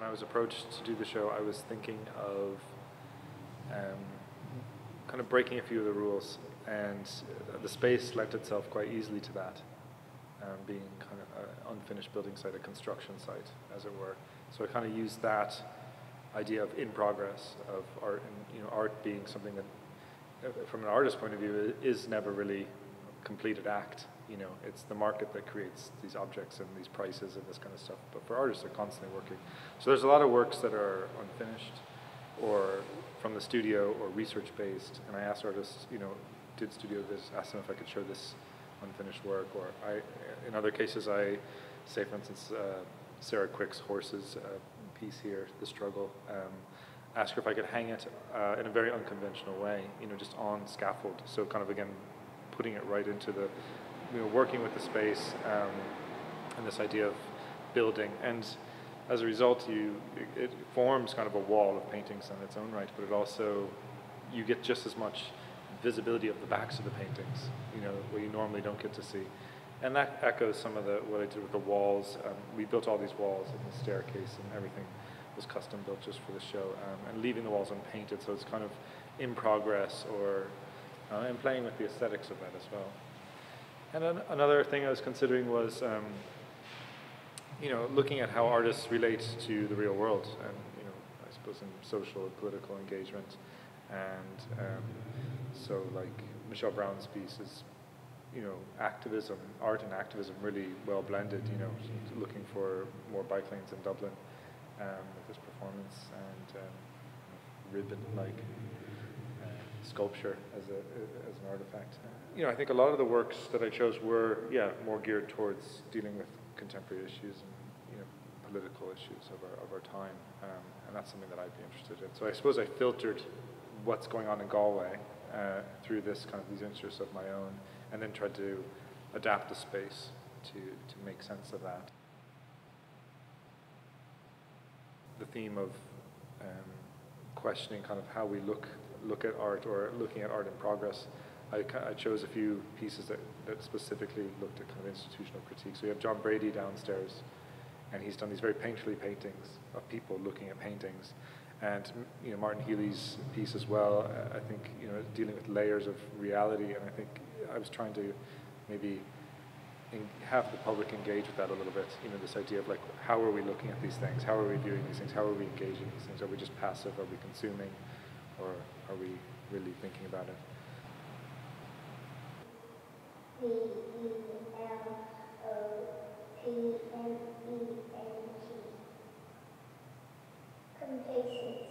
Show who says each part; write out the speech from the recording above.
Speaker 1: when I was approached to do the show, I was thinking of kind of breaking a few of the rules, and the space lent itself quite easily to that, being kind of an unfinished building site, a construction site, as it were. So I kind of used that idea of in progress, of art, and art being something that, from an artist's point of view, is never really a completed act. It's the market that creates these objects and these prices and this kind of stuff. But for artists, they're constantly working. So there's a lot of works that are unfinished, or from the studio, or research-based. And I asked artists, did studio visits, asked them if I could show this unfinished work. Or in other cases, I say, for instance, Sarah Quick's Horses piece here, The Struggle. Ask her if I could hang it in a very unconventional way, just on scaffold. So kind of, again, putting it right into the, working with the space and this idea of building. And as a result, it forms kind of a wall of paintings on its own right, but it also, you get just as much visibility of the backs of the paintings, where you normally don't get to see. And that echoes some of what I did with the walls. We built all these walls and the staircase, and everything was custom built just for the show, and leaving the walls unpainted, so it's kind of in progress, or and playing with the aesthetics of that as well. And another thing I was considering was, looking at how artists relate to the real world, and I suppose in social and political engagement, and so like Michelle Brown's piece is, activism, art and activism really well blended. Looking for more bike lanes in Dublin with this performance, and ribbon-like sculpture as an artifact. I think a lot of the works that I chose were, more geared towards dealing with contemporary issues and political issues of our time, and that's something that I'd be interested in. So I suppose I filtered what's going on in Galway through these interests of my own, and then tried to adapt the space to make sense of that. The theme of questioning kind of how we look at art, or looking at art in progress. I chose a few pieces that specifically looked at kind of institutional critique. So you have John Brady downstairs, and he's done these very painterly paintings of people looking at paintings. And Martin Healy's piece as well, I think, dealing with layers of reality, and I think I was trying to maybe have the public engage with that a little bit, this idea of like, how are we looking at these things? How are we viewing these things? How are we engaging these things? Are we just passive? Are we consuming? Or are we really thinking about it?
Speaker 2: Complacent.